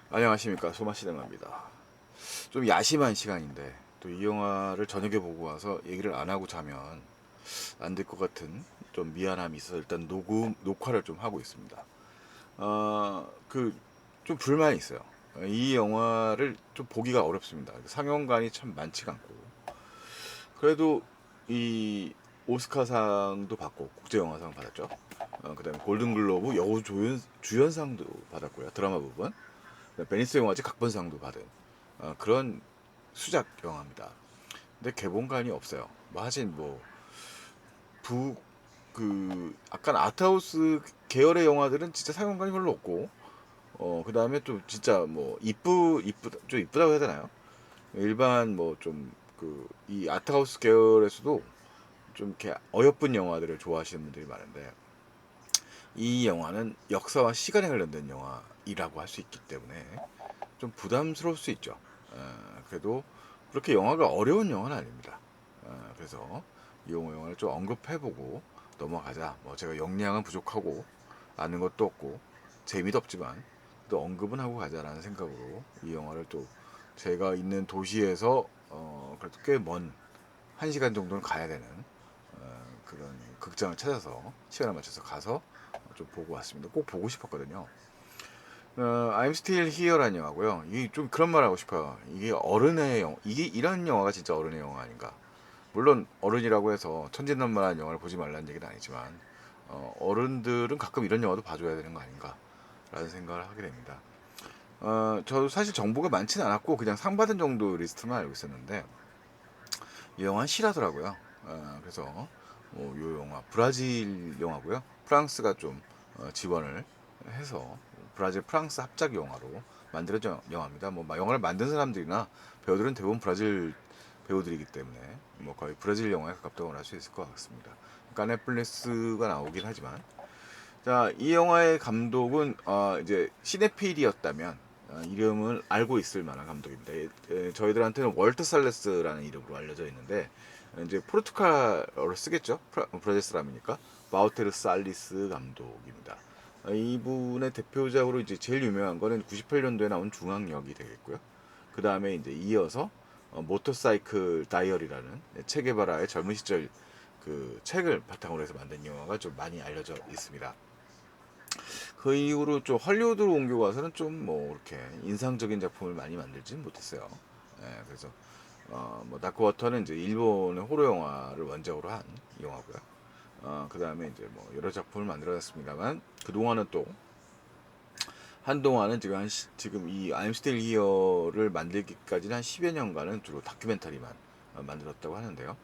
안녕하십니까, 소마시네마입니다. 좀 야심한 시간인데 또 이 영화를 저녁에 보고 와서 얘기를 안 하고 자면 안 될 것 같은 좀 미안함이 있어서 일단 녹화를 좀 하고 있습니다. 그 좀 불만이 있어요. 이 영화를 좀 보기가 어렵습니다. 상영관이 참 많지가 않고, 그래도 이 오스카상도 받고 국제영화상 받았죠. 그다음에 골든글로브 주연상도 받았고요, 드라마 부분. 베니스 영화제 각본상도 받은 그런 수작 영화입니다. 근데 개봉관이 없어요. 뭐 하진 뭐 부 그 약간 아트하우스 계열의 영화들은 진짜 상영관이 별로 없고, 그 다음에 또 진짜 뭐 좀 이쁘다고 해야 되나요? 일반 뭐 좀 그 이 아트하우스 계열에서도 좀 이렇게 어여쁜 영화들을 좋아하시는 분들이 많은데, 이 영화는 역사와 시간에 관련된 영화이라고 할 수 있기 때문에 좀 부담스러울 수 있죠. 그래도 그렇게 영화가 어려운 영화는 아닙니다. 그래서 이 영화를 좀 언급해보고 넘어가자. 뭐 제가 역량은 부족하고 아는 것도 없고 재미도 없지만 또 언급은 하고 가자라는 생각으로 이 영화를 또 제가 있는 도시에서 그래도 꽤 먼 1시간 정도는 가야 되는 그런 극장을 찾아서 시간을 맞춰서 가서 좀 보고 왔습니다. 꼭 보고 싶었거든요. I'm Still Here라는 영화고요. 이게 좀 그런 말 하고 싶어요. 이게 어른의 영화, 이게 이런 영화가 진짜 어른의 영화 아닌가. 물론 어른이라고 해서 천진난만한 영화를 보지 말라는 얘기는 아니지만, 어른들은 가끔 이런 영화도 봐줘야 되는 거 아닌가라는 생각을 하게 됩니다. 저도 사실 정보가 많지는 않았고 그냥 상 받은 정도 리스트만 알고 있었는데 이 영화는 실하더라고요. 그래서 이 영화 브라질 영화고요. 프랑스가 좀 지원을 해서 브라질 프랑스 합작 영화로 만들어진 영화입니다. 뭐 영화를 만든 사람들이나 배우들은 대부분 브라질 배우들이기 때문에 뭐 거의 브라질 영화에 가깝다고 할 수 있을 것 같습니다. 까네플레스가 나오긴 하지만, 자, 이 영화의 감독은 이제 시네필이었다면 이름을 알고 있을 만한 감독입니다. 저희들한테는 월터 살레스라는 이름으로 알려져 있는데, 이제 포르투갈어를 쓰겠죠. 브라질 사람이니까 바우테르 살리스 감독입니다. 이분의 대표작으로 이제 제일 유명한 거는 98년도에 나온 중앙역이 되겠고요. 그 다음에 이제 이어서 모터사이클 다이어리라는 체게바라의 젊은 시절 그 책을 바탕으로 해서 만든 영화가 좀 많이 알려져 있습니다. 그 이후로 좀 헐리우드로 옮겨가서는 좀 뭐 이렇게 인상적인 작품을 많이 만들진 못했어요. 그래서 뭐 다크워터는 이제 일본의 호러 영화를 원작으로 한 영화고요. 그 다음에 이제 뭐 여러 작품을 만들어냈습니다만, 그 동안은 또 한동안은 지금 이 I'm Still Here를 만들기까지는 한 10여 년간은 주로 다큐멘터리만 만들었다고 하는데요.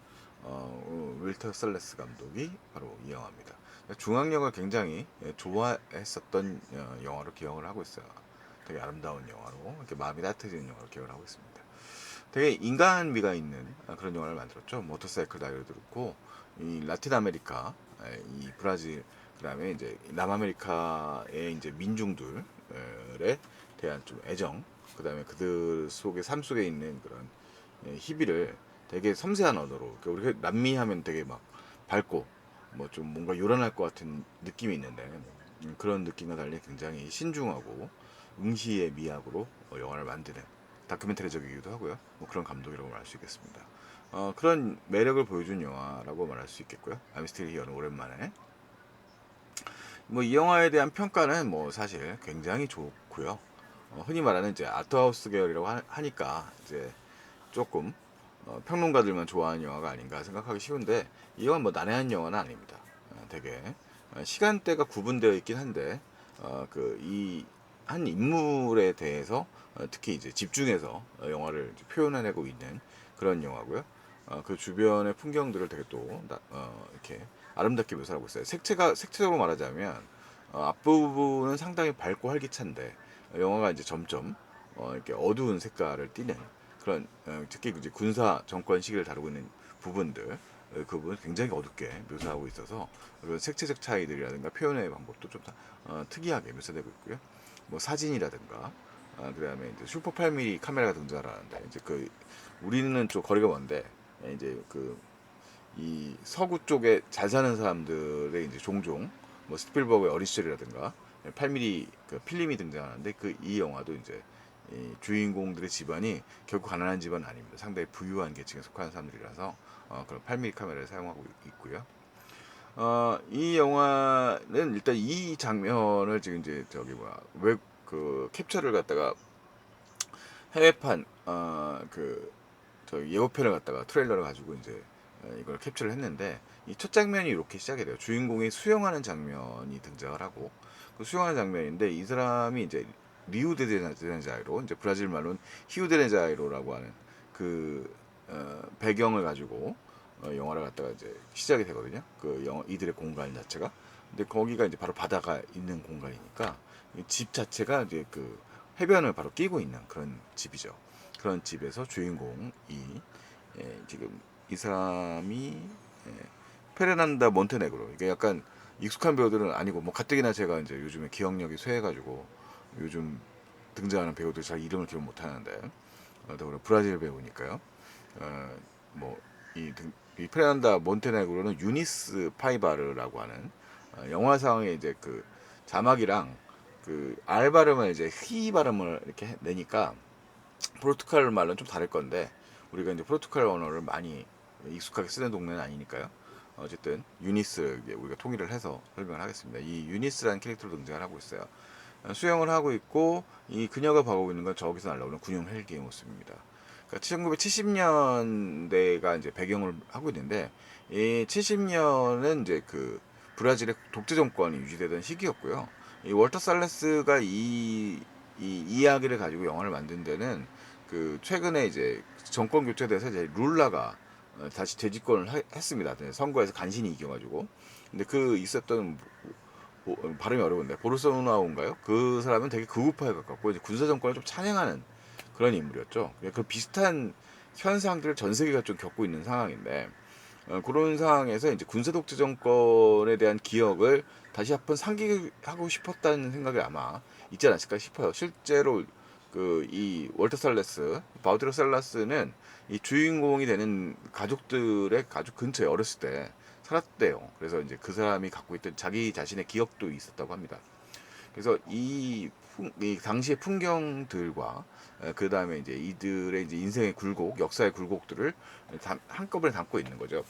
윌터 셀레스 감독이 바로 이 영화입니다. 중앙영화 굉장히 좋아했었던 영화로 기억을 하고 있어요. 되게 아름다운 영화로, 이렇게 마음이 따뜻해지는 영화로 기억을 하고 있습니다. 되게 인간미가 있는 그런 영화를 만들었죠. 모터사이클 다이어리도 그렇고, 이 라틴 아메리카, 이 브라질, 그다음에 이제 남아메리카의 이제 민중들에 대한 좀 애정, 그다음에 그들 속의 삶 속에 있는 그런 희비를 되게 섬세한 언어로, 그러니까 우리가 남미하면 되게 막 밝고 뭐 좀 뭔가 요란할 것 같은 느낌이 있는데, 그런 느낌과 달리 굉장히 신중하고 응시의 미학으로 영화를 만드는 다큐멘터리적이기도 하고요. 뭐 그런 감독이라고 말할 수 있겠습니다. 그런 매력을 보여준 영화라고 말할 수 있겠고요. I'm Still Here는 오랜만에 뭐 이 영화에 대한 평가는 뭐 사실 굉장히 좋고요. 흔히 말하는 이제 아트하우스 계열이라고 하니까 이제 조금 평론가들만 좋아하는 영화가 아닌가 생각하기 쉬운데, 이 영화는 뭐 난해한 영화는 아닙니다. 되게 시간대가 구분되어 있긴 한데, 그 이 한 인물에 대해서 특히 이제 집중해서 영화를 이제 표현해내고 있는 그런 영화고요. 그 주변의 풍경들을 되게 또 이렇게 아름답게 묘사하고 있어요. 색채적으로 말하자면 앞부분은 상당히 밝고 활기찬데, 영화가 이제 점점 이렇게 어두운 색깔을 띠는 그런, 특히 이제 군사 정권 시기를 다루고 있는 부분들, 그 부분 굉장히 어둡게 묘사하고 있어서 그런 색채적 차이들이라든가 표현의 방법도 좀 특이하게 묘사되고 있고요. 뭐 사진이라든가, 그다음에 이제 슈퍼 8mm 카메라가 등장하는데, 이제 그 우리는 좀 거리가 먼데 이제 그 이 서구 쪽에 잘 사는 사람들의 이제 종종 뭐 스필버그의 어린 시절이라든가 8mm 그 필름이 등장하는데 이 영화도 이제 이 주인공들의 집안이 결코 가난한 집안은 아닙니다. 상당히 부유한 계층에 속하는 사람들이라서 그런 8mm 카메라를 사용하고 있고요. 이 영화는 일단 이 장면을 지금 이제 저기 뭐야 웹 그 캡처를 갖다가 해외판 그 저 예고편을 갖다가 트레일러를 가지고 이제 이걸 캡처를 했는데 이 첫 장면이 이렇게 시작이 돼요. 주인공이 수영하는 장면이 등장을 하고 그 수영하는 장면인데 이 사람이 이제 리우데자네이로 이제 브라질 말로는 히우데네자이로라고 하는 그 배경을 가지고 영화를 갖다가 이제 시작이 되거든요. 그 이들의 공간 자체가. 근데 거기가 이제 바로 바다가 있는 공간이니까 집 자체가 이제 그 해변을 바로 끼고 있는 그런 집이죠. 그런 집에서 주인공이 지금 이 사람이 페르난다 몬테네그로 이게 약간 익숙한 배우들은 아니고 뭐 가뜩이나 제가 이제 요즘에 기억력이 쇠해가지고 요즘 등장하는 배우들 잘 이름을 기억 못하는데 더불어 브라질 배우니까요. 뭐이 이 페르난다 몬테네그로는 유니스 파이바르라고 하는 영화상의 이제 그 자막이랑 그 알 발음을 이제 휘 발음을 이렇게 내니까 포르투갈 말은 좀 다를 건데 우리가 이제 포르투갈 언어를 많이 익숙하게 쓰는 동네는 아니니까요. 어쨌든 유니스 우리가 통일을 해서 설명을 하겠습니다. 이 유니스라는 캐릭터로 등장을 하고 있어요. 수영을 하고 있고 이 그녀가 봐오고 있는 건 저기서 날라오는 군용 헬기의 모습입니다. 그러니까 1970년대가 이제 배경을 하고 있는데 이 70년은 이제 그 브라질의 독재 정권이 유지되던 시기였고요. 이 월터 살레스가 이 이야기를 가지고 영화를 만든 데는 그 최근에 이제 정권 교체돼서 이제 룰라가 다시 재집권을 했습니다. 선거에서 간신히 이겨가지고. 근데 그 있었던 발음이 어려운데 보르소나로인가요? 그 사람은 되게 극우파에 가깝고 이제 군사 정권을 좀 찬양하는 그런 인물이었죠. 그 비슷한 현상들을 전 세계가 좀 겪고 있는 상황인데 그런 상황에서 이제 군사 독재 정권에 대한 기억을 다시 한번 상기하고 싶었다는 생각이 아마 있지 않았을까 싶어요. 실제로 그 이 월터 살레스, 바우티로 살라스는 이 주인공이 되는 가족들의 가족 근처에 어렸을 때 살았대요. 그래서 이제 그 사람이 갖고 있던 자기 자신의 기억도 있었다고 합니다. 그래서 이 당시의 풍경들과 그 다음에 이제 이들의 이제 인생의 굴곡, 역사의 굴곡들을 한꺼번에 담고 있는 거죠.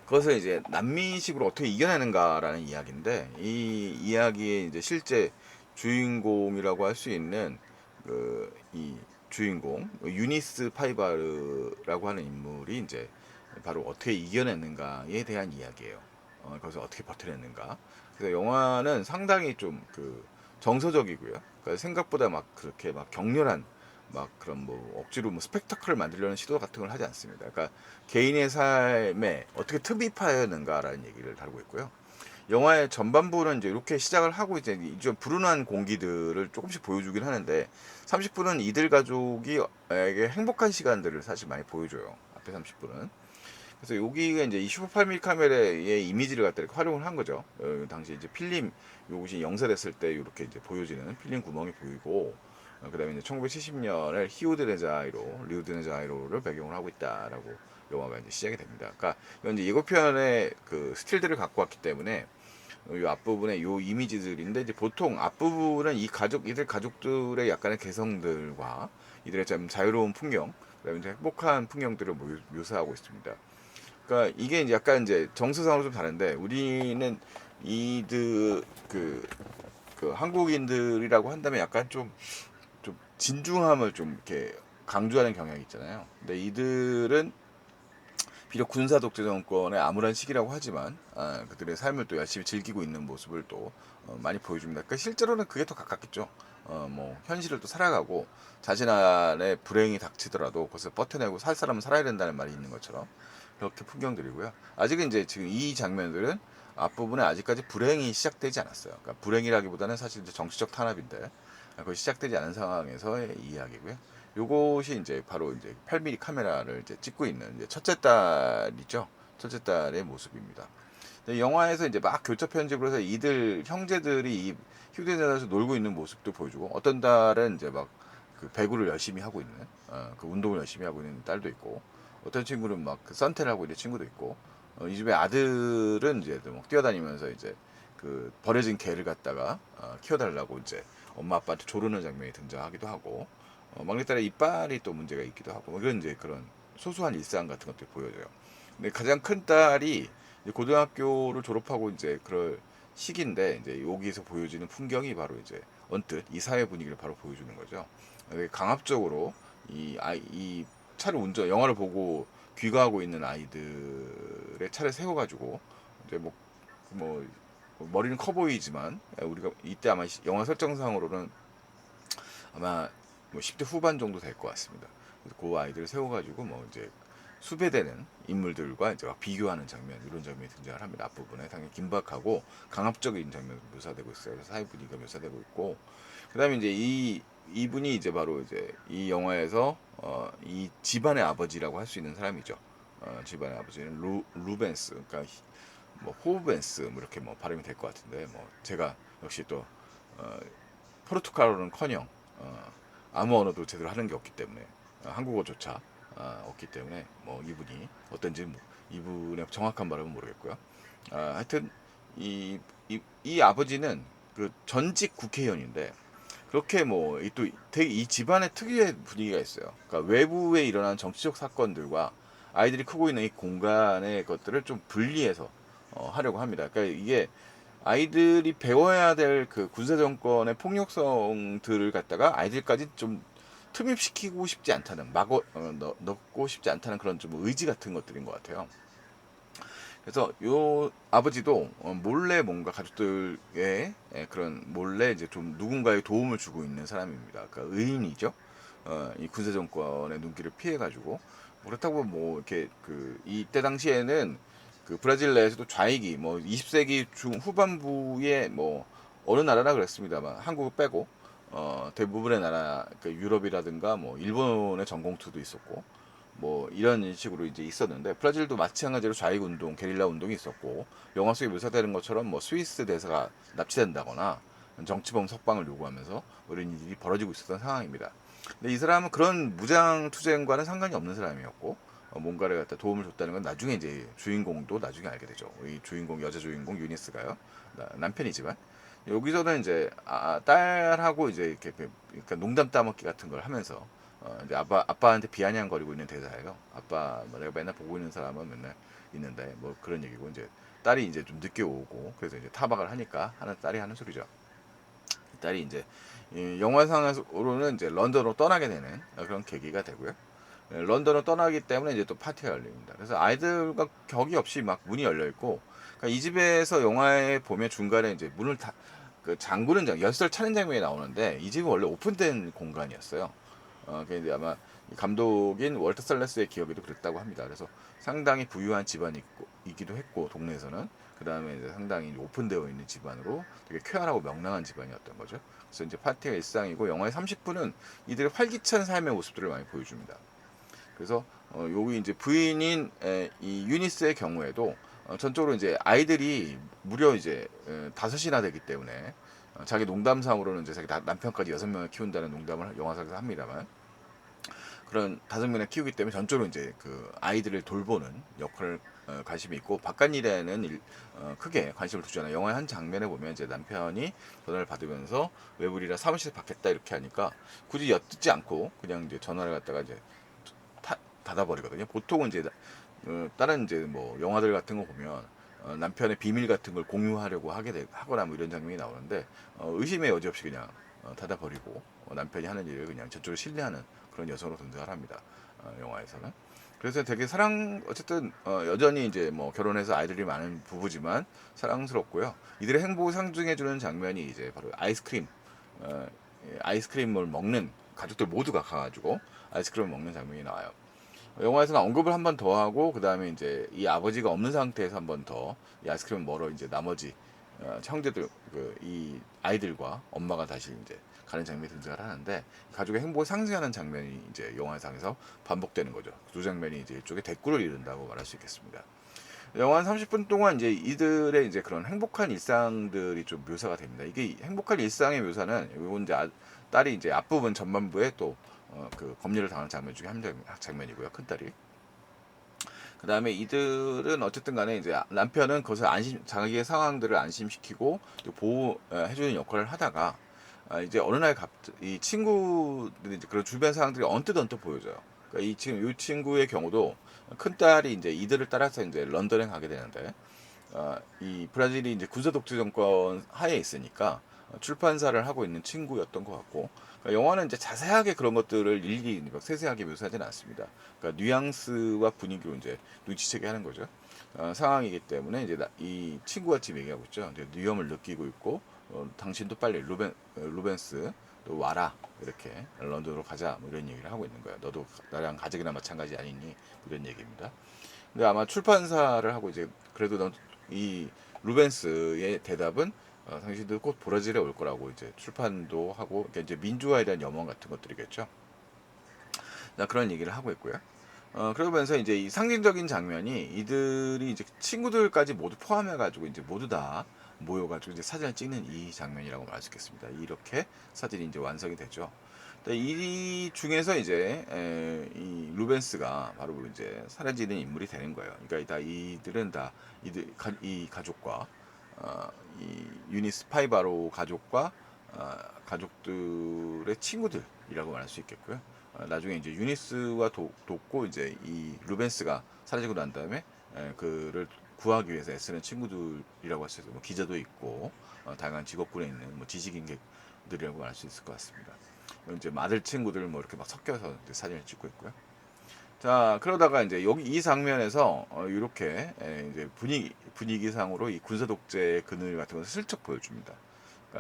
그것을 이제 남미식으로 어떻게 이겨내는가라는 이야기인데 이 이야기의 이제 실제 주인공이라고 할 수 있는 그 이 주인공 유니스 파이바르라고 하는 인물이 이제 바로 어떻게 이겨냈는가에 대한 이야기예요. 거기서 어떻게 버텨냈는가. 그래서 영화는 상당히 좀 그 정서적이고요. 그러니까 생각보다 막 그렇게 막 격렬한 막 그런 뭐 억지로 뭐 스펙타클을 만들려는 시도 같은 걸 하지 않습니다. 그러니까 개인의 삶에 어떻게 흡입하였는가라는 얘기를 다루고 있고요. 영화의 전반부는 이제 이렇게 시작을 하고 이제 좀 불운한 공기들을 조금씩 보여주긴 하는데 30분은 이들 가족이 에게 행복한 시간들을 사실 많이 보여줘요. 앞에 30분은. 그래서 여기가 이제 이 슈퍼 8mm 카메라의 이미지를 갖다 이렇게 활용을 한 거죠. 당시 이제 필름 요것이 영세됐을 때 이렇게 이제 보여지는 필름 구멍이 보이고 그다음에 이제 1970년에 리우드네자이로를 배경으로 하고 있다라고 영화가 이제 시작이 됩니다. 그러니까 이건 이제 예고편의 그 스틸들을 갖고 왔기 때문에 이 앞부분에 요 이미지들인데 이제 보통 앞부분은 이들 가족들의 약간의 개성들과 이들의 좀 자유로운 풍경, 그다음에 이제 행복한 풍경들을 묘사하고 있습니다. 그러니까 이게 이제 약간 이제 정서상으로 좀 다른데 우리는 이들 그 한국인들이라고 한다면 약간 좀 진중함을 좀 이렇게 강조하는 경향이 있잖아요. 근데 이들은 비록 군사 독재 정권의 암울한 시기라고 하지만 그들의 삶을 또 열심히 즐기고 있는 모습을 또 많이 보여줍니다. 그러니까 실제로는 그게 더 가깝겠죠. 뭐 현실을 또 살아가고 자신 안에 불행이 닥치더라도 그것을 버텨내고 살 사람은 살아야 된다는 말이 있는 것처럼 그렇게 풍경들이고요. 아직은 이제 지금 이 장면들은 앞부분에 아직까지 불행이 시작되지 않았어요. 그러니까 불행이라기보다는 사실 이제 정치적 탄압인데 그것이 시작되지 않은 상황에서의 이야기고요. 요것이 이제 바로 이제 8mm 카메라를 이제 찍고 있는 이제 첫째 딸이죠. 첫째 딸의 모습입니다. 근데 영화에서 이제 막 교차 편집을 해서 이들 형제들이 이 휴대전화에서 놀고 있는 모습도 보여주고 어떤 딸은 이제 막 그 배구를 열심히 하고 있는 그 운동을 열심히 하고 있는 딸도 있고 어떤 친구는 막 그 선탠을 하고 있는 친구도 있고 이 집의 아들은 이제 막 뛰어다니면서 이제 그 버려진 개를 갖다가 키워달라고 이제 엄마 아빠한테 조르는 장면이 등장하기도 하고, 막내딸의 이빨이 또 문제가 있기도 하고, 뭐 이런 이제 그런 소소한 일상 같은 것들이 보여져요. 근데 가장 큰 딸이 이제 고등학교를 졸업하고 이제 그럴 시기인데, 이제 여기서 보여지는 풍경이 바로 이제 언뜻 이 사회 분위기를 바로 보여주는 거죠. 되게 강압적으로 이 차를 영화를 보고 귀가하고 있는 아이들의 차를 세워가지고 이제 뭐 머리는 커 보이지만, 우리가 이때 아마 영화 설정상으로는 아마 뭐 10대 후반 정도 될 것 같습니다. 그래서 그 아이들을 세워가지고 뭐 이제 수배되는 인물들과 이제 막 비교하는 장면, 이런 장면이 등장을 합니다. 앞부분에 상당히 긴박하고 강압적인 장면이 묘사되고 있어요. 그래서 사회 분위기가 묘사되고 있고, 그다음에 이제 이분이 이제 바로 이제 이 영화에서 이 집안의 아버지라고 할 수 있는 사람이죠. 집안의 아버지는 루벤스, 그러니까 뭐 호벤스, 뭐 이렇게 뭐 발음이 될 것 같은데, 뭐 제가 역시 또 어, 포르투갈어는커녕 아무 언어도 제대로 하는 게 없기 때문에, 한국어조차 없기 때문에 뭐 이분이 어떤지 뭐 이분의 정확한 발음은 모르겠고요. 하여튼 이 아버지는 그 전직 국회의원인데, 그렇게 뭐 또 되게 이 집안의 특유의 분위기가 있어요. 그러니까 외부에 일어나는 정치적 사건들과 아이들이 크고 있는 이 공간의 것들을 좀 분리해서 하려고 합니다. 그러니까 이게 아이들이 배워야 될 그 군사 정권의 폭력성들을 갖다가 아이들까지 좀 흡입시키고 싶지 않다는, 넣고 싶지 않다는 그런 좀 의지 같은 것들인 것 같아요. 그래서 요 아버지도 몰래 뭔가 가족들의 그런 몰래 이제 좀 누군가의 도움을 주고 있는 사람입니다. 그러니까 의인이죠. 이 군사 정권의 눈길을 피해 가지고, 그렇다고 뭐 이렇게 그 이때 당시에는 그 브라질 내에서도 좌익이 뭐 20세기 중 후반부에 뭐 어느 나라라 그랬습니다만, 한국을 빼고 대부분의 나라, 그 유럽이라든가 뭐 일본의 전공투도 있었고, 뭐 이런 식으로 이제 있었는데, 브라질도 마찬가지로 좌익 운동, 게릴라 운동이 있었고, 영화 속에 묘사되는 것처럼 뭐 스위스 대사가 납치된다거나 정치범 석방을 요구하면서 이런 일이 벌어지고 있었던 상황입니다. 근데 이 사람은 그런 무장 투쟁과는 상관이 없는 사람이었고, 뭔가를 갖다 도움을 줬다는 건 나중에 이제 주인공도 나중에 알게 되죠. 이 주인공, 여자 주인공 유니스가요, 남편이지만 여기서는 이제 딸하고 이제 이렇게 그러니까 농담 따먹기 같은 걸 하면서 이제 아빠한테 비아냥거리고 있는 대사예요. 아빠, 뭐 내가 맨날 보고 있는 사람은 맨날 있는데 뭐 그런 얘기고, 이제 딸이 이제 좀 늦게 오고, 그래서 이제 타박을 하니까 딸이 하는 소리죠. 딸이 이제 이 영화상으로는 이제 런던으로 떠나게 되는 그런 계기가 되고요. 런던으로 떠나기 때문에 이제 또 파티가 열립니다. 그래서 아이들과 격이 없이 막 문이 열려 있고, 그러니까 이 집에서 영화에 보면 중간에 이제 문을 그 잠그는 열쇠를 차는 장면이 나오는데, 이 집은 원래 오픈된 공간이었어요. 근데 아마 감독인 월터 살레스의 기억에도 그랬다고 합니다. 그래서 상당히 부유한 집안이기도 했고, 동네에서는 그 다음에 이제 상당히 오픈되어 있는 집안으로 되게 쾌활하고 명랑한 집안이었던 거죠. 그래서 이제 파티가 일상이고, 영화의 30분은 이들의 활기찬 삶의 모습들을 많이 보여줍니다. 그래서 여기 이제 부인인 이 유니스의 경우에도 전적으로 이제 아이들이 무려 이제 5이나 되기 때문에, 자기 농담상으로는 이제 자기 남편까지 6명을 키운다는 농담을 영화상에서 합니다만, 그런 5명을 키우기 때문에 전적으로 이제 그 아이들을 돌보는 역할을 관심이 있고, 바깥 일에는 크게 관심을 두지 않아요. 영화의 한 장면에 보면 이제 남편이 전화를 받으면서 외부리라 사무실에 받겠다 이렇게 하니까 굳이 엿듣지 않고 그냥 이제 전화를 갖다가 이제 닫아버리거든요. 보통은 이제 다른 이제 뭐 영화들 같은 거 보면 남편의 비밀 같은 걸 공유하려고 하거나 뭐 이런 장면이 나오는데, 의심의 여지 없이 그냥 닫아버리고 남편이 하는 일을 그냥 저쪽을 신뢰하는 그런 여성으로 등장을 합니다. 영화에서는. 그래서 되게 어쨌든 여전히 이제 뭐 결혼해서 아이들이 많은 부부지만 사랑스럽고요. 이들의 행복을 상징해주는 장면이 이제 바로 어, 아이스크림을 먹는, 가족들 모두가 가가지고 아이스크림을 먹는 장면이 나와요. 영화에서는 언급을 한 번 더 하고, 그 다음에 이제 이 아버지가 없는 상태에서 한 번 더 이 아이스크림을 먹으러 이제 나머지 형제들, 이 아이들과 엄마가 다시 이제 가는 장면이 등장을 하는데, 가족의 행복을 상징하는 장면이 이제 영화상에서 반복되는 거죠. 두 장면이 이제 이쪽에 대꾸를 이룬다고 말할 수 있겠습니다. 영화 30분 동안 이제 이들의 이제 그런 행복한 일상들이 좀 묘사가 됩니다. 이게 행복한 일상의 묘사는, 이건 이제 딸이 이제 앞부분 전반부에 또 그 검열을 당하는 장면 중에 한 장면이고요. 큰 딸이. 그 다음에 이들은 어쨌든 간에 이제 남편은 그것을 자기의 상황들을 안심시키고 또 보호해주는 역할을 하다가 이제 어느 날 이 친구들이 이제 그런 주변 상황들이 언뜻 보여져요. 그러니까 이 친구의 경우도 큰 딸이 이제 이들을 따라서 이제 런던에 가게 되는데 이 브라질이 이제 군사 독재 정권 하에 있으니까 출판사를 하고 있는 친구였던 것 같고 그러니까 영화는 이제 자세하게 그런 것들을 일일이 막 세세하게 묘사하지는 않습니다. 그러니까 뉘앙스와 분위기로 이제 눈치채게 하는 거죠. 상황이기 때문에 이제 이 친구가 지금 얘기하고 있죠. 이제 위험을 느끼고 있고 당신도 빨리 루벤스 또 와라 이렇게 런던으로 가자 뭐 이런 얘기를 하고 있는 거예요. 너도 나랑 가족이나 마찬가지 아니니 이런 얘기입니다. 근데 아마 출판사를 하고 이제 그래도 이 루벤스의 대답은 당신들 곧 브라질에 올 거라고 이제 출판도 하고 그러니까 이제 민주화에 대한 염원 같은 것들이겠죠. 그런 얘기를 하고 있고요. 그러면서 이제 이 상징적인 장면이 이들이 이제 친구들까지 모두 포함해가지고 이제 모두 다 모여가지고 이제 사진을 찍는 이 장면이라고 말할 수 있겠습니다. 이렇게 사진이 이제 완성이 되죠. 이 중에서 이제 이 루벤스가 바로 이제 사라지는 인물이 되는 거예요. 그러니까 이들은 다 이 가족과 이 유니스 파이바로 가족과 가족들의 친구들이라고 말할 수 있겠고요. 나중에 이제 유니스와 돕고 이제 이 루벤스가 사라지고 난 다음에 그를 구하기 위해서 애쓰는 친구들이라고 할 수 있어요. 뭐 기자도 있고 다양한 직업군에 있는 뭐 지식인들이라고 말할 수 있을 것 같습니다. 이제 아들 친구들 뭐 이렇게 막 섞여서 이제 사진을 찍고 있고요. 자 그러다가 이제 여기 이 장면에서 이렇게 이제 분위기상으로 이 군사 독재의 그늘 같은 것을 슬쩍 보여줍니다.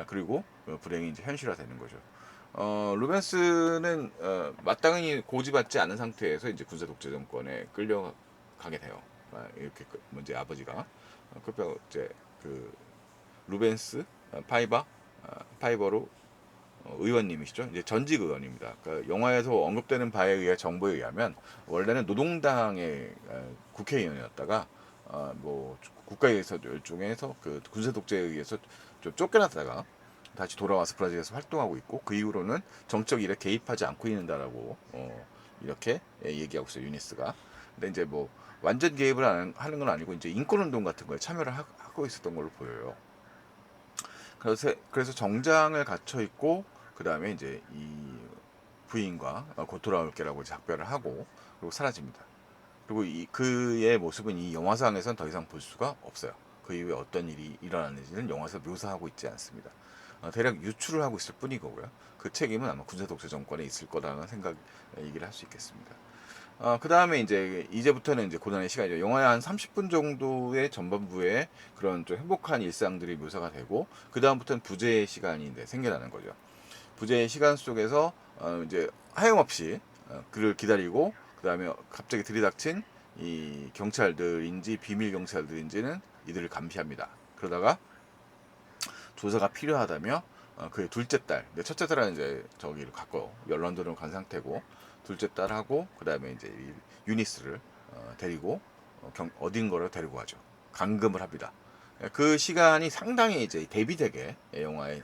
그리고 불행이 이제 현실화되는 거죠. 루벤스는 마땅히 고지받지 않은 상태에서 이제 군사 독재 정권에 끌려가게 돼요. 이렇게 이제 아버지가 그러니까 이제 그 루벤스 파이버로 의원님이시죠. 이제 전직 의원입니다. 그러니까 영화에서 언급되는 바에 의해 정보에 의하면 원래는 노동당의 국회의원이었다가 뭐 국가에서 중에서 그 군사 독재에 의해서 좀 쫓겨났다가 다시 돌아와서 브라질에서 활동하고 있고 그 이후로는 정적 일에 개입하지 않고 있는다라고 이렇게 얘기하고 있어요 유니스가. 근데 이제 뭐 완전 개입을 하는 건 아니고 이제 인권운동 같은 거에 참여를 하고 있었던 걸로 보여요. 그래서 정장을 갖춰 입고 그 다음에 이제 이 부인과 곧 돌아올게라고 작별을 하고 그리고 사라집니다. 그리고 그의 모습은 이 영화상에선 더 이상 볼 수가 없어요. 그 이후에 어떤 일이 일어났는지는 영화에서 묘사하고 있지 않습니다. 대략 유출을 하고 있을 뿐이고요. 그 책임은 아마 군사독재 정권에 있을 거라는 생각 얘기를 할 수 있겠습니다. 그 다음에 이제부터는 이제 고난의 시간이죠. 영화의 한 30분 정도의 전반부에 그런 좀 행복한 일상들이 묘사가 되고, 그 다음부터는 부재의 시간이 이제 생겨나는 거죠. 부재의 시간 속에서, 이제 하염없이 그를 기다리고, 그 다음에 갑자기 들이닥친 이 경찰들인지 비밀 경찰들인지는 이들을 감시합니다. 그러다가 조사가 필요하다며 그의 둘째 딸, 첫째 딸은 이제 저기를 갔고 런던으로 간 상태고 둘째 딸하고 그 다음에 이제 유니스를 데리고 어딘가로 데리고 가죠. 감금을 합니다. 그 시간이 상당히 이제 대비되게 영화의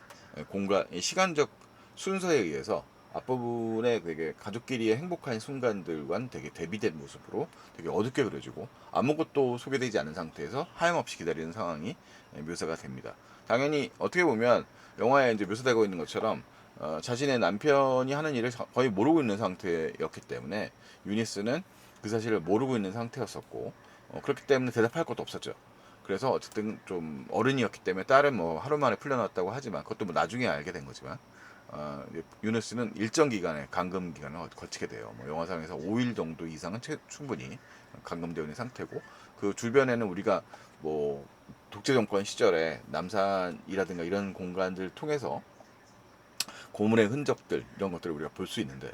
공간, 시간적 순서에 의해서 앞부분에 되게 가족끼리의 행복한 순간들과는 되게 대비된 모습으로 되게 어둡게 그려지고 아무것도 소개되지 않은 상태에서 하염없이 기다리는 상황이 묘사가 됩니다. 당연히 어떻게 보면 영화에 이제 묘사되고 있는 것처럼 자신의 남편이 하는 일을 거의 모르고 있는 상태였기 때문에 유니스는 그 사실을 모르고 있는 상태였었고 그렇기 때문에 대답할 것도 없었죠. 그래서 어쨌든 좀 어른이었기 때문에 딸은 뭐 하루 만에 풀려났다고 하지만 그것도 뭐 나중에 알게 된 거지만 유니스는 일정 기간의 감금 기간을 거치게 돼요. 뭐 영화상에서 5일 정도 이상은 충분히 감금되어 있는 상태고 그 주변에는 우리가 뭐 독재 정권 시절에 남산이라든가 이런 공간들 통해서 고문의 흔적들 이런 것들을 우리가 볼 수 있는데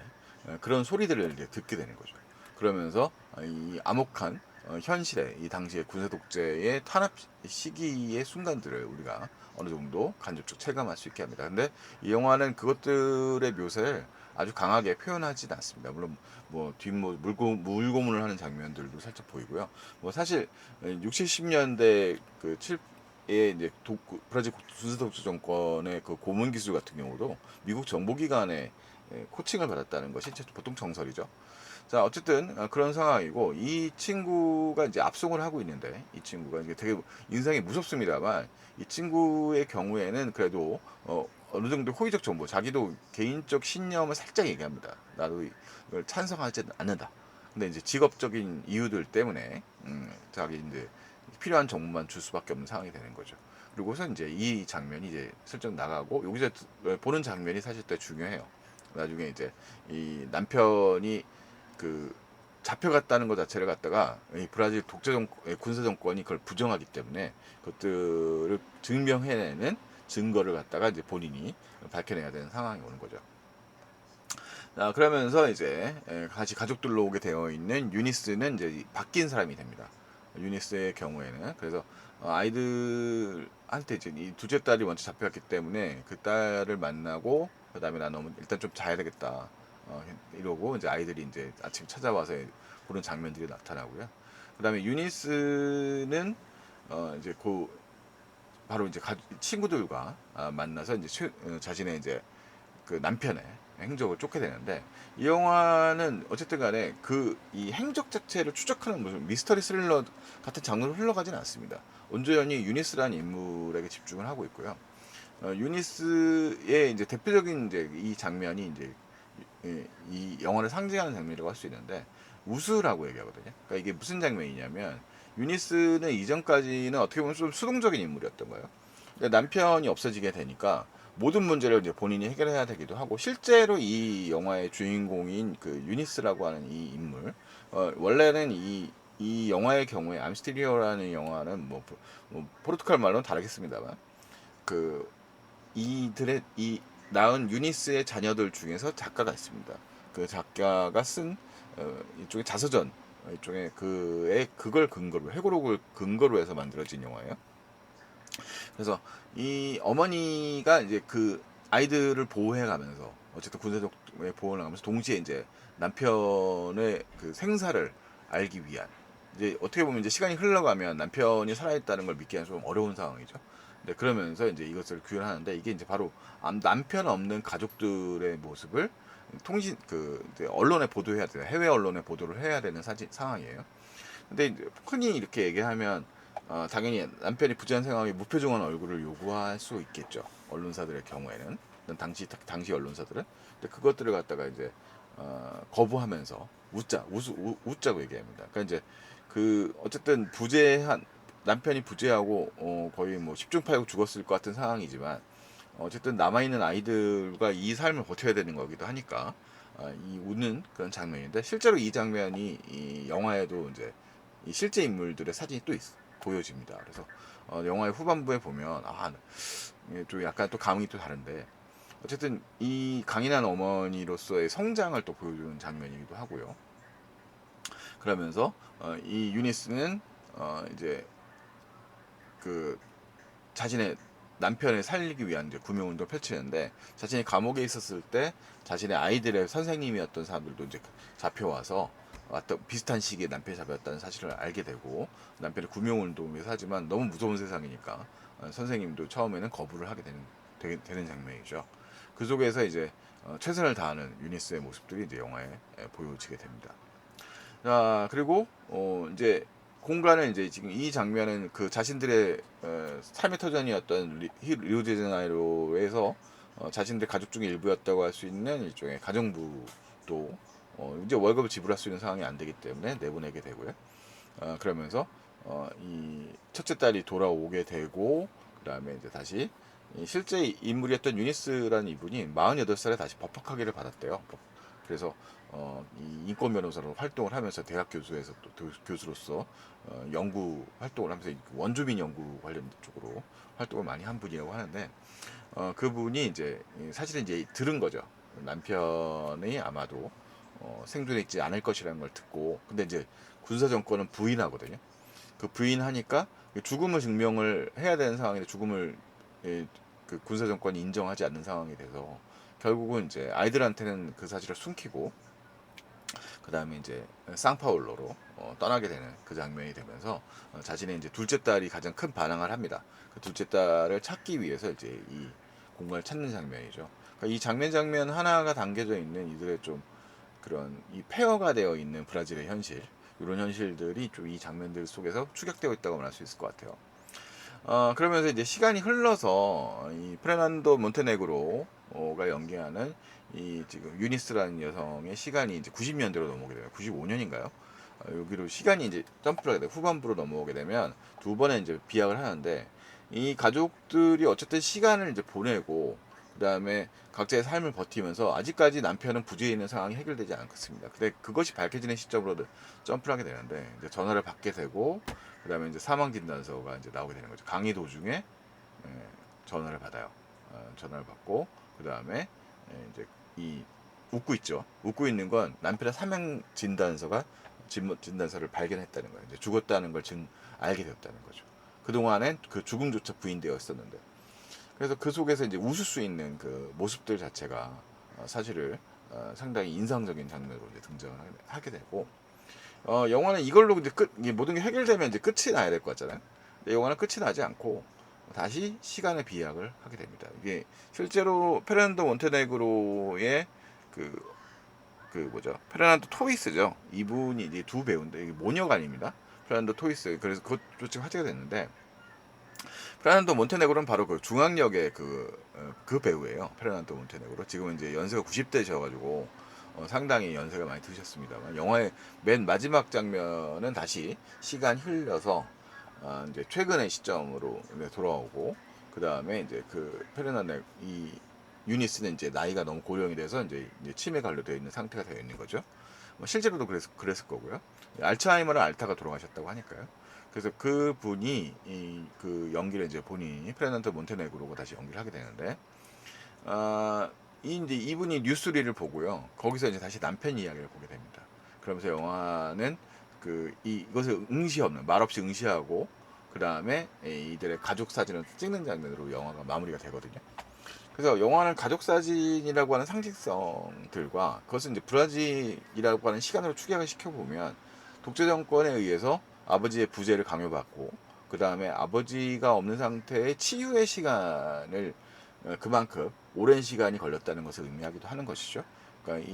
그런 소리들을 이제 듣게 되는 거죠. 그러면서 이 암흑한 현실의 이 당시의 군사 독재의 탄압 시기의 순간들을 우리가 어느 정도 간접적 체감할 수 있게 합니다. 근데 이 영화는 그것들의 묘사를 아주 강하게 표현하지는 않습니다. 물론 뭐 뒷모 물고문을 하는 장면들도 살짝 보이고요. 뭐 사실 6, 70년대 그 7에 이제 브라질 군사 독재 정권의 그 고문 기술 같은 경우도 미국 정보기관의 코칭을 받았다는 것이 보통 정설이죠. 자, 어쨌든 그런 상황이고, 이 친구가 이제 압송을 하고 있는데, 이 친구가 이게 되게 인상이 무섭습니다만, 이 친구의 경우에는 그래도 어느 정도 호의적 정보, 자기도 개인적 신념을 살짝 얘기합니다. 나도 이걸 찬성하지 않는다. 근데 이제 직업적인 이유들 때문에 자기 이제 필요한 정보만 줄 수밖에 없는 상황이 되는 거죠. 그리고서 이제 이 장면이 이제 슬쩍 나가고, 여기서 보는 장면이 사실 더 중요해요. 나중에 이제 이 남편이 그 잡혀갔다는 것 자체를 갖다가 이 브라질 군사 정권이 그걸 부정하기 때문에 그것들을 증명해내는 증거를 갖다가 이제 본인이 밝혀내야 되는 상황이 오는 거죠. 자, 그러면서 이제 같이 가족들로 오게 되어 있는 유니스는 이제 바뀐 사람이 됩니다. 유니스의 경우에는 그래서 아이들한테 이제 이 둘째 딸이 먼저 잡혀갔기 때문에 그 딸을 만나고 그다음에 나 너무 일단 좀 자야 되겠다. 이러고 이제 아이들이 이제 아침 찾아와서 보는 장면들이 나타나고요. 그다음에 유니스는 이제 바로 이제 친구들과 만나서 이제 자신의 이제 그 남편의 행적을 쫓게 되는데, 이 영화는 어쨌든 간에 이 행적 자체를 추적하는 무슨 미스터리 스릴러 같은 장르로 흘러가지는 않습니다. 온전히 유니스라는 인물에게 집중을 하고 있고요. 유니스의 이제 대표적인 이제 이 장면이 이제 이 영화를 상징하는 장면이라고 할 수 있는데, 우스라고 얘기하거든요. 그러니까 이게 무슨 장면이냐면, 유니스는 이전까지는 어떻게 보면 좀 수동적인 인물이었던 거예요. 근데 남편이 없어지게 되니까 모든 문제를 이제 본인이 해결해야 되기도 하고, 실제로 이 영화의 주인공인 그 유니스라고 하는 이 인물, 원래는 이 영화의 경우에 암스테리오라는 영화는 뭐 포르투갈 말로는 다르겠습니다만, 그 이들의 이 낳은 유니스의 자녀들 중에서 작가가 있습니다. 그 작가가 쓴 일종의 자서전, 일종의 그걸 근거로, 회고록을 근거로 해서 만들어진 영화예요. 그래서 이 어머니가 이제 그 아이들을 보호해가면서 어쨌든 군사적 보호를 하면서 동시에 이제 남편의 그 생사를 알기 위한, 이제 어떻게 보면 이제 시간이 흘러가면 남편이 살아있다는 걸 믿기는 좀 어려운 상황이죠. 근데 그러면서 이제 이것을 구현하는데, 이게 이제 바로 남편 없는 가족들의 모습을 이제 언론에 보도해야 돼요. 해외 언론에 보도를 해야 되는 상황이에요. 근데 이제 흔히 이렇게 얘기하면 당연히 남편이 부재한 상황에 무표정한 얼굴을 요구할 수 있겠죠. 언론사들의 경우에는, 당시 언론사들은. 근데 그것들을 갖다가 이제 거부하면서 웃자고 얘기합니다. 그러니까 이제 어쨌든 남편이 부재하고 거의 뭐 10중 8구 죽었을 것 같은 상황이지만, 어쨌든 남아있는 아이들과 이 삶을 버텨야 되는 거기도 하니까 이 웃는 그런 장면인데, 실제로 이 장면이 이 영화에도 이제 이 실제 인물들의 사진이 또 보여집니다. 그래서 영화의 후반부에 보면 이게 좀 약간 또 감흥이 또 다른데, 어쨌든 이 강인한 어머니로서의 성장을 또 보여주는 장면이기도 하고요. 그러면서 이 유니스는 이제 그 자신의 남편을 살리기 위한 이제 구명운동을 펼치는데, 자신이 감옥에 있었을 때 자신의 아이들의 선생님이었던 사람들도 이제 잡혀와서 비슷한 시기에 남편이 잡혔다는 사실을 알게 되고, 남편이 구명운동을 위해서 하지만 너무 무서운 세상이니까 선생님도 처음에는 거부를 하게 되는 장면이죠. 그 속에서 이제 최선을 다하는 유니스의 모습들이 이제 영화에 보여지게 됩니다. 자, 그리고 이제 공간은 이제 지금 이 장면은 그 자신들의 삶의 터전이었던 리우데자네이루에서 자신들 가족 중에 일부였다고 할 수 있는 일종의 가정부도 이제 월급을 지불할 수 있는 상황이 안 되기 때문에 내보내게 되고요. 그러면서 이 첫째 딸이 돌아오게 되고, 그다음에 이제 다시 이 실제 인물이었던 유니스라는 이분이 48살에 다시 법학학위를 받았대요. 그래서 이 인권 변호사로 활동을 하면서 대학 교수에서 또 교수로서 연구 활동을 하면서 원주민 연구 관련 쪽으로 활동을 많이 한 분이라고 하는데, 그분이 이제 사실은 이제 들은 거죠. 남편이 아마도 생존해 있지 않을 것이라는 걸 듣고, 근데 이제 군사 정권은 부인하거든요. 그 부인하니까 죽음을 증명을 해야 되는 상황인데, 죽음을 그 군사 정권이 인정하지 않는 상황이 돼서 결국은 이제 아이들한테는 그 사실을 숨기고, 그 다음에 이제 상파울로로 떠나게 되는 그 장면이 되면서 자신의 이제 둘째 딸이 가장 큰 반항을 합니다. 그 둘째 딸을 찾기 위해서 이제 이 공간을 찾는 장면이죠. 그러니까 이 장면 하나가 담겨져 있는 이들의 좀 그런 이 폐허가 되어 있는 브라질의 현실, 이런 현실들이 좀 이 장면들 속에서 축약되어 있다고 말할 수 있을 것 같아요. 그러면서 이제 시간이 흘러서 이 프레난도 몬테네그로가 연기하는 이 지금 유니스라는 여성의 시간이 이제 90년대로 넘어오게 돼요. 95년인가요? 여기로 시간이 이제 점프를 하게 돼요. 후반부로 넘어오게 되면 두 번의 이제 비약을 하는데, 이 가족들이 어쨌든 시간을 이제 보내고 그다음에 각자의 삶을 버티면서 아직까지 남편은 부재해 있는 상황이 해결되지 않았습니다. 근데 그것이 밝혀지는 시점으로 점프를 하게 되는데, 이제 전화를 받게 되고 그다음에 이제 사망 진단서가 이제 나오게 되는 거죠. 강의 도중에 전화를 받아요. 전화를 받고 그다음에 이제 이 웃고 있죠. 웃고 있는 건 남편의 사망 진단서가 진단서를 발견했다는 거예요. 이제 죽었다는 걸 알게 되었다는 거죠. 그동안엔 그 죽음조차 부인되어 있었는데, 그래서 그 속에서 이제 웃을 수 있는 그 모습들 자체가 사실을 상당히 인상적인 장면으로 이제 등장을 하게 되고, 영화는 이걸로 이제 이게 모든 게 해결되면 이제 끝이 나야 될 것 같잖아요. 근데 영화는 끝이 나지 않고 다시 시간의 비약을 하게 됩니다. 이게 실제로 페르난도 몬테네그로의 그, 그 뭐죠? 페르난도 토이스죠. 이분이 이제 두 배우인데, 이게 모녀가 아닙니다. 페르난도 토이스. 그래서 그것도 지금 화제가 됐는데, 페르난도 몬테네그로는 바로 그 중앙역의 그 배우예요. 페르난도 몬테네그로. 지금은 이제 연세가 90대셔가지고 상당히 연세가 많이 드셨습니다만, 영화의 맨 마지막 장면은 다시 시간 흘려서 이제 최근의 시점으로 돌아오고, 그 다음에 이제 그 페르난도 이 유니스는 이제 나이가 너무 고령이 돼서 이제 치매 관료되어 있는 상태가 되어 있는 거죠. 실제로도 그랬을 거고요. 알츠하이머를 앓다가 돌아가셨다고 하니까요. 그래서 그 분이 그 연기를 이제 본인이 페르난도 몬테네그로가 다시 연기를 하게 되는데, 이제 이분이 뉴스리를 보고요. 거기서 이제 다시 남편 이야기를 보게 됩니다. 그러면서 영화는 이것을 응시하는, 말없이 응시하고 그 다음에 이들의 가족 사진을 찍는 장면으로 영화가 마무리가 되거든요. 그래서 영화는 가족 사진이라고 하는 상징성들과 그것은 이제 브라질이라고 하는 시간으로 축약을 시켜보면, 독재 정권에 의해서 아버지의 부재를 강요받고 그 다음에 아버지가 없는 상태의 치유의 시간을 그만큼 오랜 시간이 걸렸다는 것을 의미하기도 하는 것이죠. 그러니까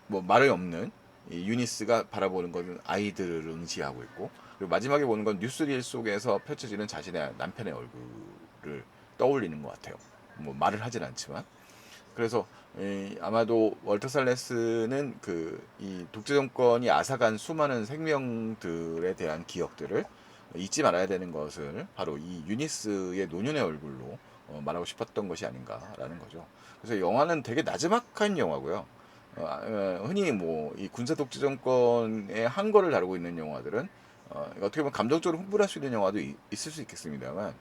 뭐 말이 없는 이 유니스가 바라보는 것은 아이들을 응시하고 있고, 그리고 마지막에 보는 건 뉴스릴 속에서 펼쳐지는 자신의 남편의 얼굴을 떠올리는 것 같아요. 뭐 말을 하진 않지만. 그래서 아마도 월터 살레스는 이 독재 정권이 앗아간 수많은 생명들에 대한 기억들을 잊지 말아야 되는 것을 바로 이 유니스의 노년의 얼굴로 말하고 싶었던 것이 아닌가라는 거죠. 그래서 영화는 되게 나지막한 영화고요. 흔히 뭐 이 군사 독재 정권의 한 거를 다루고 있는 영화들은 어떻게 보면 감정적으로 흥분할 수 있는 영화도 있을 수 있겠습니다만,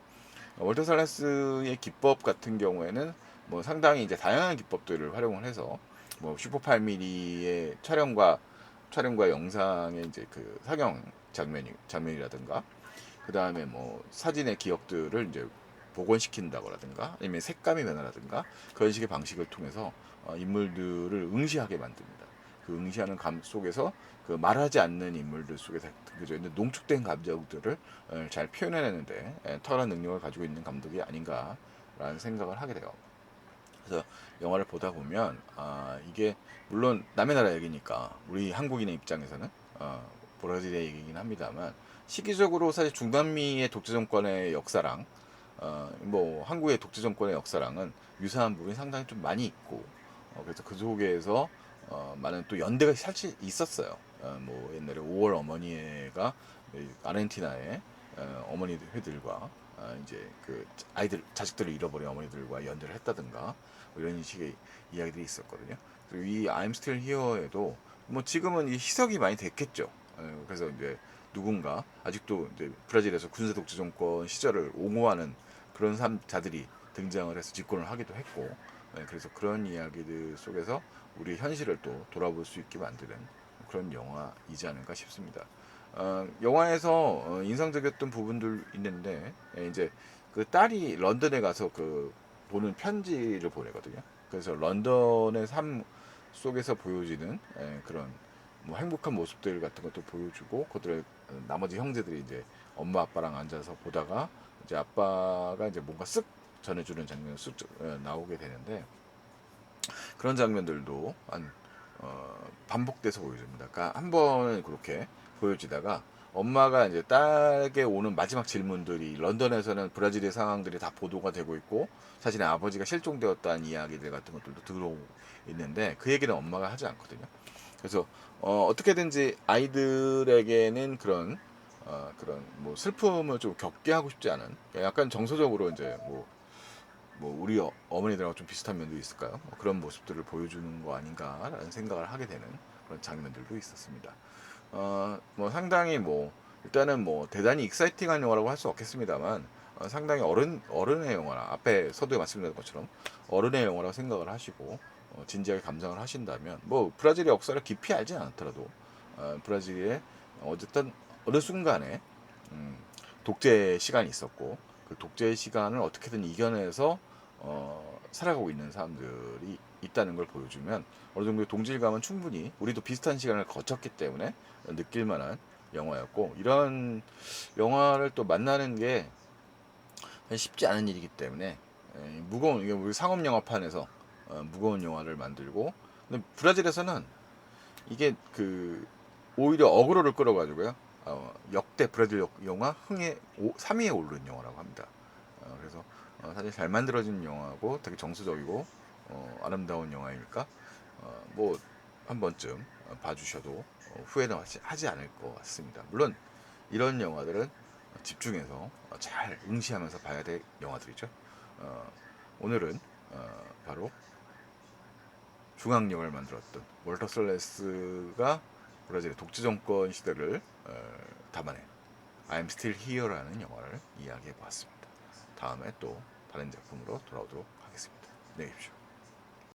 월터 살레스의 기법 같은 경우에는 뭐 상당히 이제 다양한 기법들을 활용을 해서 뭐 슈퍼 8mm의 촬영과 영상의 이제 그 상영 장면이라든가, 그 다음에 뭐 사진의 기억들을 이제 복원시킨다거라든가, 아니면 색감의 변화라든가, 그런 식의 방식을 통해서 인물들을 응시하게 만듭니다. 그 응시하는 감 속에서 그 말하지 않는 인물들 속에서 담겨져 있는 농축된 감정들을 잘 표현해내는데 탁월한 능력을 가지고 있는 감독이 아닌가라는 생각을 하게 돼요. 그래서 영화를 보다 보면 이게 물론 남의 나라 얘기니까 우리 한국인의 입장에서는 브라질의 얘기긴 합니다만, 시기적으로 사실 중남미의 독재 정권의 역사랑 뭐 한국의 독재 정권의 역사랑은 유사한 부분이 상당히 좀 많이 있고, 그래서 그 속에서 많은 또 연대가 사실 있었어요. 뭐 옛날에 5월 어머니가 아르헨티나의 어머니들과 이제 그 아이들 자식들을 잃어버린 어머니들과 연대를 했다든가, 뭐 이런 식의 이야기들이 있었거든요. 그리고 이 I'm Still Here에도 뭐 지금은 이 희석이 많이 됐겠죠. 그래서 이제 누군가 아직도 이제 브라질에서 군사 독재 정권 시절을 옹호하는 그런 자들이 등장을 해서 집권을 하기도 했고, 그래서 그런 이야기들 속에서 우리 현실을 또 돌아볼 수 있게 만드는 그런 영화이지 않을까 싶습니다. 영화에서 인상적이었던 부분들 있는데, 이제 그 딸이 런던에 가서 보는 편지를 보내거든요. 그래서 런던의 삶 속에서 보여지는 그런 뭐 행복한 모습들 같은 것도 보여주고, 그들의 나머지 형제들이 이제 엄마 아빠랑 앉아서 보다가 이제 아빠가 이제 뭔가 쓱 전해주는 장면이 나오게 되는데 그런 장면들도 반복돼서 보여줍니다. 그러니까 한 번은 그렇게 보여지다가 엄마가 이제 딸에게 오는 마지막 질문들이 런던에서는 브라질의 상황들이 다 보도가 되고 있고 사실은 아버지가 실종되었다는 이야기들 같은 것들도 들어오고 있는데 그 얘기는 엄마가 하지 않거든요. 그래서 어떻게든지 아이들에게는 그런 뭐 슬픔을 좀 겪게 하고 싶지 않은 약간 정서적으로 이제 뭐 우리 어머니들하고 좀 비슷한 면도 있을까요? 뭐 그런 모습들을 보여주는 거 아닌가라는 생각을 하게 되는 그런 장면들도 있었습니다. 뭐 상당히 뭐 일단은 뭐 대단히 익사이팅한 영화라고 할 수 없겠습니다만 상당히 어른의 영화라 앞에 서두에 말씀드린 것처럼 어른의 영화라고 생각을 하시고 진지하게 감상을 하신다면 뭐 브라질의 역사를 깊이 알지 않더라도 브라질의 어쨌든 어느 순간에 음, 독재 시간이 있었고 그 독재 시간을 어떻게든 이겨내서 살아가고 있는 사람들이 있다는 걸 보여주면 어느 정도의 동질감은 충분히 우리도 비슷한 시간을 거쳤기 때문에 느낄 만한 영화였고 이런 영화를 또 만나는 게 쉽지 않은 일이기 때문에 무거운 이게 우리 상업 영화판에서 무거운 영화를 만들고 근데 브라질에서는 이게 오히려 어그로를 끌어가지고요 역대 브라질 영화 흥의 3위에 오른 영화라고 합니다. 그래서 사실 잘 만들어진 영화고 되게 정서적이고 아름다운 영화이니까 뭐 한 번쯤 봐주셔도 후회는 하지 않을 것 같습니다. 물론 이런 영화들은 집중해서 잘 응시하면서 봐야 될 영화들이죠. 오늘은 바로 중앙영화를 만들었던 월터 솔레스가 브라질의 독재 정권 시대를 담아낸 I'm Still Here라는 영화를 이야기해 보았습니다. 다음에 또 다른 작품으로 돌아오도록 하겠습니다. 안녕히 계십시오.